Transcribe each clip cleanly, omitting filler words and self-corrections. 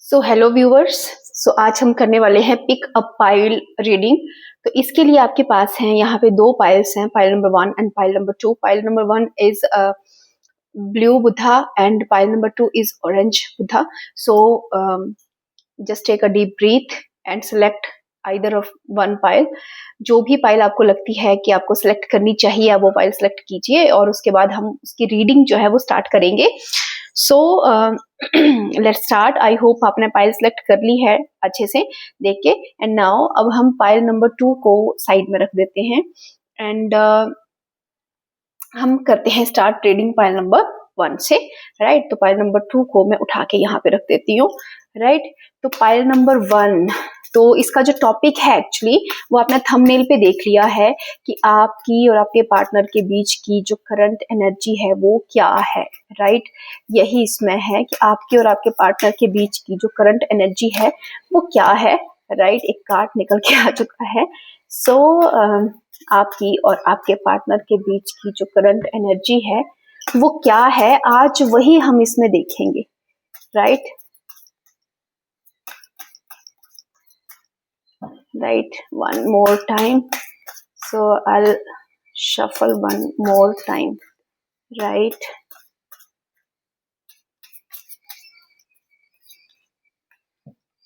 So hello viewers. सो आज हम करने वाले हैं पिक अ पाइल रीडिंग। तो इसके लिए आपके पास हैं यहाँ पे दो पाइल्स हैं, pile number 1 and pile number 2। Pile number 1 is blue Buddha and pile number 2 is orange Buddha. So just take a deep breath and select either of one pile. जो भी पाइल आपको लगती है कि आपको सिलेक्ट करनी चाहिए आप वो पाइल सिलेक्ट कीजिए और उसके बाद हम उसकी रीडिंग जो है वो स्टार्ट करेंगे। So let's start. I hope आपने पाइल सिलेक्ट कर ली है अच्छे से देख के। एंड नाउ अब हम पाइल नंबर 2 को साइड में रख देते हैं एंड हम करते हैं स्टार्ट ट्रेडिंग पाइल नंबर 1 से। राइट, तो पाइल नंबर 2 को मैं उठा के यहाँ पे रख देती हूँ। राइट, तो पाइल नंबर 1, तो इसका जो टॉपिक है एक्चुअली वो आपने थंबनेल पे देख लिया है कि आपकी और आपके पार्टनर के बीच की जो करंट एनर्जी है वो क्या है। राइट, यही इसमें है कि आपके और आपके पार्टनर के बीच की जो करंट एनर्जी है वो क्या है। राइट, एक कार्ड निकल के आ चुका है। सो आपकी और आपके पार्टनर के बीच की जो करंट एनर्जी है वो क्या है, आज वही हम इसमें देखेंगे। Right, right, one more time. So I'll shuffle one more time. Right,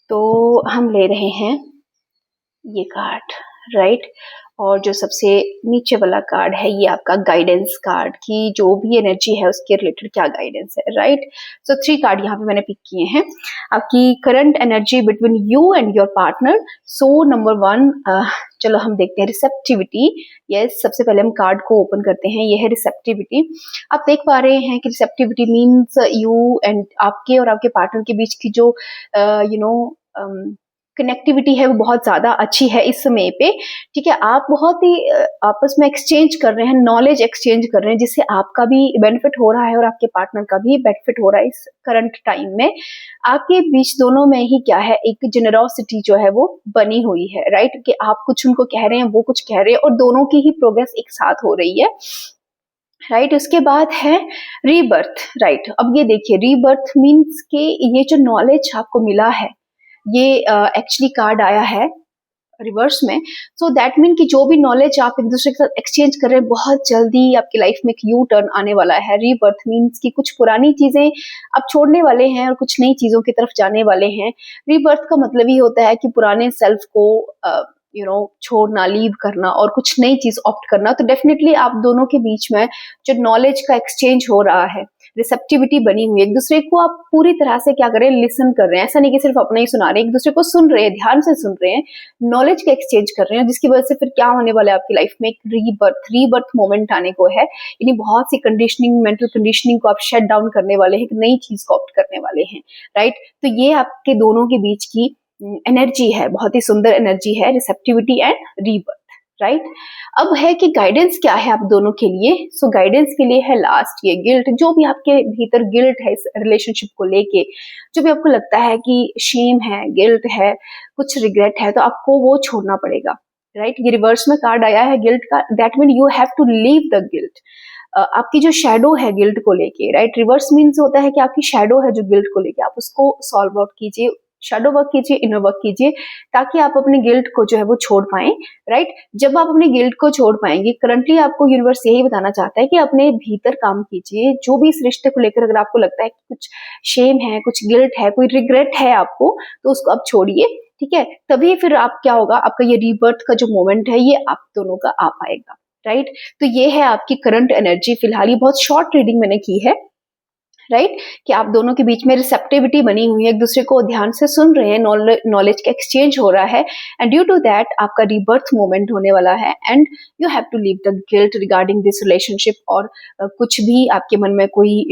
तो हम ले रहे हैं ये कार्ड। राइट, और जो सबसे नीचे वाला कार्ड है ये आपका गाइडेंस कार्ड की जो भी एनर्जी है उसके रिलेटेड क्या गाइडेंस है। राइट, सो 3 कार्ड यहाँ पे मैंने पिक किए हैं आपकी current energy between you and your partner. So number 1, चलो हम देखते हैं रिसेप्टिविटी। यस, सबसे पहले हम कार्ड को ओपन करते हैं, ये है रिसेप्टिविटी। आप देख पा रहे हैं कि रिसेप्टिविटी मीन्स यू एंड आपके और आपके पार्टनर के बीच की जो कनेक्टिविटी है वो बहुत ज्यादा अच्छी है इस समय पे। ठीक है, आप बहुत ही आपस में एक्सचेंज कर रहे हैं, नॉलेज एक्सचेंज कर रहे हैं जिससे आपका भी बेनिफिट हो रहा है और आपके पार्टनर का भी बेनिफिट हो रहा है इस करंट टाइम में। आपके बीच दोनों में ही क्या है, एक जेनरोसिटी जो है वो बनी हुई है। राइट, कि आप कुछ उनको कह रहे हैं, वो कुछ कह रहे हैं और दोनों की ही प्रोग्रेस एक साथ हो रही है। राइट, उसके बाद है रीबर्थ। राइट, अब ये देखिए रीबर्थ मीन्स के ये जो नॉलेज आपको मिला है ये एक्चुअली कार्ड आया है रिवर्स में। सो दैट मीन कि जो भी नॉलेज आप एक दूसरे के साथ एक्सचेंज कर रहे हैं बहुत जल्दी आपकी लाइफ में एक यू टर्न आने वाला है। रीबर्थ मीन्स कि कुछ पुरानी चीजें आप छोड़ने वाले हैं और कुछ नई चीजों की तरफ जाने वाले हैं। रीबर्थ का मतलब ही होता है कि पुराने सेल्फ को छोड़ना, लीव करना और कुछ नई चीज ऑप्ट करना। तो डेफिनेटली आप दोनों के बीच में जो नॉलेज का एक्सचेंज हो रहा है, रिसेप्टिविटी बनी हुई है, एक दूसरे को आप पूरी तरह से क्या कर रहे हैं, लिसन कर रहे हैं। ऐसा नहीं कि सिर्फ अपना ही सुना रहे हैं, एक दूसरे को सुन रहे हैं, ध्यान से सुन रहे हैं, नॉलेज का एक्सचेंज कर रहे हैं, जिसकी वजह से फिर क्या होने वाला है आपकी लाइफ में, एक रीबर्थ मोमेंट आने को है। यानी बहुत सी कंडीशनिंग, मेंटल कंडीशनिंग को आप शट डाउन करने वाले हैं, एक नई चीज को ऑप्ट करने वाले हैं। राइट, तो ये आपके दोनों के बीच की एनर्जी है, बहुत ही सुंदर एनर्जी है, रिसेप्टिविटी एंड रीबर्थ। राइट, अब है कि गाइडेंस क्या है आप दोनों के लिए। सो गाइडेंस के लिए है लास्ट ये गिल्ट। जो भी आपके भीतर गिल्ट है इस रिलेशनशिप को लेके, जो भी आपको लगता है कि शेम है, गिल्ट है, कुछ रिग्रेट है, तो आपको वो छोड़ना पड़ेगा। राइट, ये रिवर्स में कार्ड आया है गिल्ट का। That mean you have to leave the guilt. आपकी जो शेडो है गिल्ट को लेके, राइट, रिवर्स मीन्स होता है कि आपकी शेडो है जो गिल्ट को लेके, आप उसको सॉल्व आउट कीजिए, शेडो वर्क कीजिए, इनर वर्क कीजिए, ताकि आप अपने गिल्ट को जो है वो छोड़ पाएं। राइट, जब आप अपने गिल्ट को छोड़ पाएंगे, करंटली आपको यूनिवर्स यही बताना चाहता है कि अपने भीतर काम कीजिए। जो भी इस रिश्ते को लेकर अगर आपको लगता है कि कुछ शेम है, कुछ गिल्ट है, कोई रिग्रेट है आपको, तो उसको आप छोड़िए। ठीक है, तभी फिर आप क्या होगा, आपका ये रीबर्थ का जो मोमेंट है ये आप दोनों का आ पाएगा। राइट, तो ये है आपकी करंट एनर्जी। फिलहाल ये बहुत शॉर्ट रीडिंग मैंने की है। राइट, कि आप दोनों के बीच में रिसेप्टिविटी बनी हुई है, एक दूसरे को ध्यान से सुन रहे हैं, नॉलेज का एक्सचेंज हो रहा है एंड ड्यू टू दैट आपका रीबर्थ मोमेंट होने वाला है and you have to leave the guilt regarding this relationship. और कुछ भी आपके मन में कोई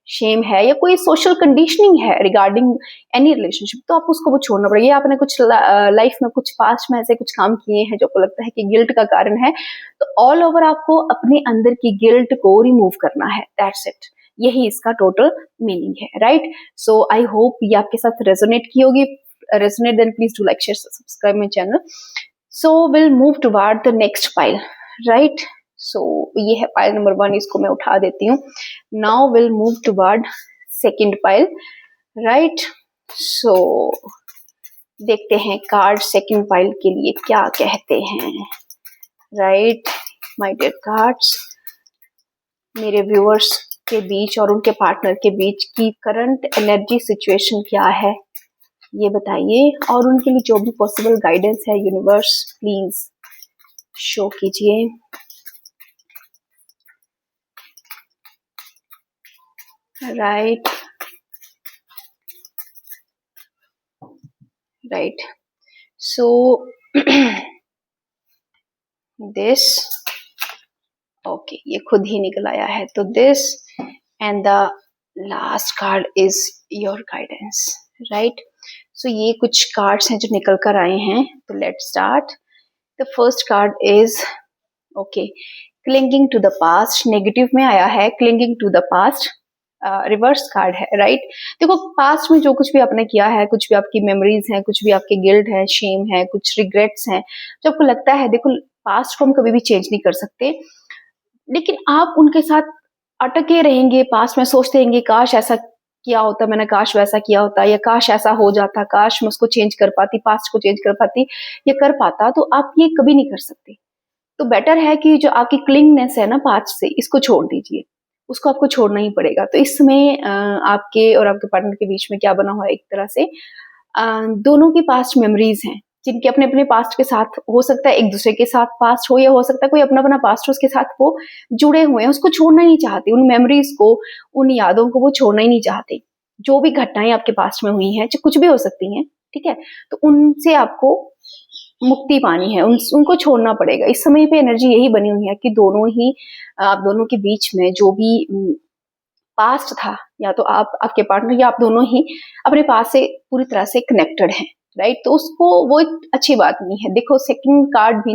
शेम है या कोई सोशल कंडीशनिंग है रिगार्डिंग एनी रिलेशनशिप, तो आप उसको वो छोड़ना पड़ेगा। आपने कुछ लाइफ में कुछ पास्ट में ऐसे कुछ काम किए हैं जो आपको लगता है कि गिल्ट का कारण है, तो ऑल ओवर आपको अपने अंदर की गिल्ट को रिमूव करना है। दैट्स इट, यही इसका टोटल मीनिंग है। राइट, सो आई होप ये आपके साथ रेजोनेट की होगी। Resonate then please do like, share, subscribe my channel. So will move toward the next pile. Right, so ये है पाइल नंबर 1, इसको मैं उठा देती हूँ। Now will move toward second pile. Right, so देखते हैं कार्ड सेकंड पाइल के लिए क्या कहते हैं। राइट माय डियर कार्ड्स, मेरे व्यूअर्स के बीच और उनके पार्टनर के बीच की करंट एनर्जी सिचुएशन क्या है ये बताइए, और उनके लिए जो भी पॉसिबल गाइडेंस है यूनिवर्स प्लीज शो कीजिए। Right right so this, okay ये खुद ही निकल आया है, तो this and the last card is your guidance. Right so ये कुछ कार्ड्स हैं जो निकल कर आए हैं, तो let's start. The first card is okay clinging to the past, negative में आया है clinging to the past, reverse card है। राइट देखो पास्ट में जो कुछ भी आपने किया है, कुछ भी आपकी मेमोरीज हैं, कुछ भी आपके गिल्ट है, शेम है, कुछ रिग्रेट्स हैं, जो आपको लगता है, देखो पास्ट को हम कभी भी चेंज नहीं कर सकते, लेकिन आप उनके साथ अटके रहेंगे, पास्ट में सोचते रहेंगे काश ऐसा किया होता मैंने, काश वैसा किया होता, या काश ऐसा हो जाता, काश मैं उसको चेंज कर पाती, पास्ट को चेंज कर पाती या कर पाता, तो आप ये कभी नहीं कर सकते। तो बेटर है कि जो आपकी क्लिंगनेस है ना पास्ट से, इसको छोड़ दीजिए, उसको आपको छोड़ना ही पड़ेगा। तो इसमें आपके और आपके पार्टनर के बीच में क्या बना हुआ है, एक तरह से दोनों की पास्ट मेमोरीज हैं, जिनके अपने अपने पास्ट के साथ, हो सकता है एक दूसरे के साथ पास्ट हो, या हो सकता है कोई अपना अपना पास्ट हो उसके साथ वो जुड़े हुए हैं, उसको छोड़ना ही नहीं चाहते, उन मेमोरीज को, उन यादों को वो छोड़ना ही नहीं चाहते। जो भी घटनाएं आपके पास्ट में हुई हैं, कुछ भी हो सकती हैं, ठीक है, तो उनसे आपको मुक्ति पानी है, उनको छोड़ना पड़ेगा। इस समय पे एनर्जी यही बनी हुई है कि दोनों ही, आप दोनों के बीच में जो भी पास्ट था, या तो आप, आपके पार्टनर या आप दोनों ही अपने पास से पूरी तरह से कनेक्टेड हैं। राइट तो उसको, वो एक अच्छी बात नहीं है। देखो सेकंड कार्ड भी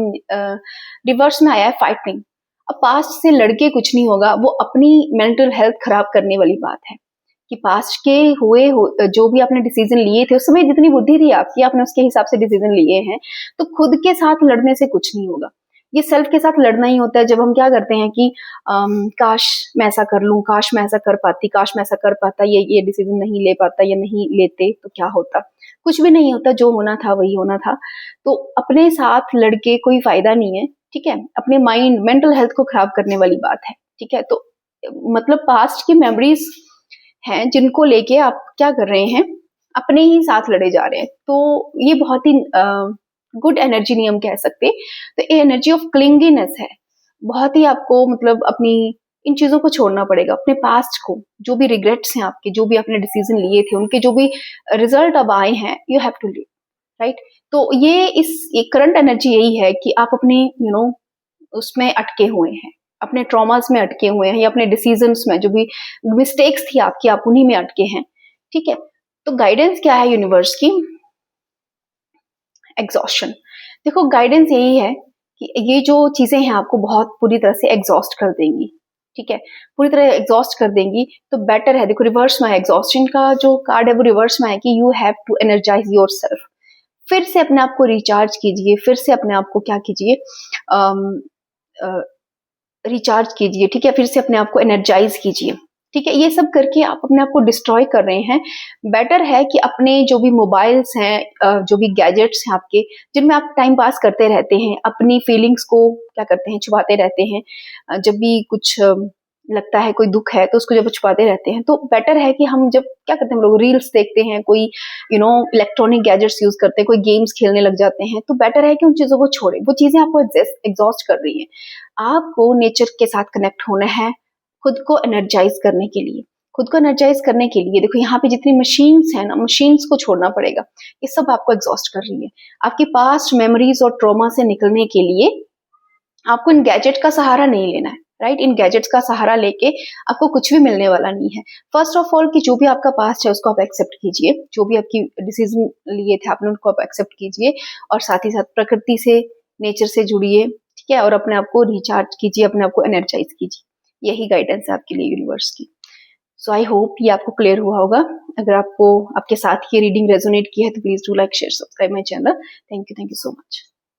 रिवर्स में आया है फाइटिंग। अब पास्ट से लड़के कुछ नहीं होगा, वो अपनी मेंटल हेल्थ खराब करने वाली बात है कि पास्ट के जो भी आपने डिसीजन लिए थे, उस समय जितनी बुद्धि थी आपकी, आपने उसके हिसाब से डिसीजन लिए हैं, तो खुद के साथ लड़ने से कुछ नहीं होगा। ये सेल्फ के साथ लड़ना ही होता है, जब हम क्या करते हैं कि काश मैं ऐसा कर लूं, काश मैं ऐसा कर पाती, काश मैं ऐसा कर पाता, ये डिसीजन नहीं ले पाता, या नहीं लेते तो क्या होता, कुछ भी नहीं होता, जो होना था वही होना था। तो अपने साथ लड़के कोई फायदा नहीं है, ठीक है, अपने माइंड मेंटल हेल्थ को खराब करने वाली बात है, ठीक है। तो मतलब पास्ट की मेमोरीज हैं जिनको लेके आप क्या कर रहे हैं, अपने ही साथ लड़े जा रहे हैं, तो ये बहुत ही गुड एनर्जी नहीं हम कह सकते। तो ये एनर्जी ऑफ क्लिंगीनेस है, बहुत ही आपको मतलब अपनी इन चीजों को छोड़ना पड़ेगा, अपने पास्ट को, जो भी रिग्रेट्स हैं आपके, जो भी आपने डिसीजन लिए थे, उनके जो भी रिजल्ट अब आए हैं, you have to leave. Right तो ये करंट एनर्जी यही है कि आप अपने उसमें अटके हुए हैं, अपने ट्रॉमास में अटके हुए हैं, या अपने डिसीजंस में जो भी मिस्टेक्स थी आपकी, आप उन्हीं में अटके हैं, ठीक है। तो गाइडेंस क्या है यूनिवर्स की, एग्जॉस्शन। देखो गाइडेंस यही है कि ये जो चीजें हैं आपको बहुत पूरी तरह से एग्जॉस्ट कर देंगी, ठीक है, पूरी तरह एग्जॉस्ट कर देंगी। तो बेटर है, देखो रिवर्स में है, एग्जॉस्शन का जो कार्ड है वो रिवर्स में है कि you have to energise your yourself से अपने आप को रिचार्ज कीजिए, फिर से अपने आप को क्या कीजिए, रिचार्ज कीजिए, ठीक है, फिर से अपने आप को एनर्जाइज कीजिए, ठीक है। ये सब करके आप अपने आप को डिस्ट्रॉय कर रहे हैं। बेटर है कि अपने जो भी मोबाइल्स हैं, जो भी गैजेट्स हैं आपके, जिनमें आप टाइम पास करते रहते हैं, अपनी फीलिंग्स को क्या करते हैं, छुपाते रहते हैं, जब भी कुछ लगता है, कोई दुख है तो उसको जब छुपाते रहते हैं, तो बेटर है कि हम जब क्या करते हैं, हम लोग रील्स देखते हैं, कोई इलेक्ट्रॉनिक गैजेट्स यूज करते हैं, कोई गेम्स खेलने लग जाते हैं, तो बेटर है कि उन चीजों को छोड़े, वो चीजें आपको एग्जॉस्ट कर रही हैं। आपको नेचर के साथ कनेक्ट होना है, खुद को एनर्जाइज करने के लिए, खुद को एनर्जाइज करने के लिए देखो यहाँ पे जितनी मशीन्स हैं ना, मशीन्स को छोड़ना पड़ेगा, ये सब आपको एग्जॉस्ट कर रही है। आपकी पास्ट मेमोरीज और ट्रॉमा से निकलने के लिए आपको इन गैजेट का सहारा नहीं लेना है। राइट इन गैजेट्स का सहारा लेके आपको कुछ भी मिलने वाला नहीं है। फर्स्ट ऑफ ऑल कि जो भी आपका पास्ट है उसको आप एक्सेप्ट कीजिए, जो भी आपकी डिसीजन लिए थे आपने उनको आप एक्सेप्ट कीजिए, और साथ ही साथ प्रकृति से, नेचर से जुड़िए, ठीक है, और अपने आप को रिचार्ज कीजिए, अपने आप को एनर्जाइज कीजिए। यही गाइडेंस है आपके लिए यूनिवर्स की। सो आई होप ये आपको क्लियर हुआ होगा। अगर आपको आपके साथ ये रीडिंग रेजोनेट की है तो please do like share subscribe my channel. Thank you so much.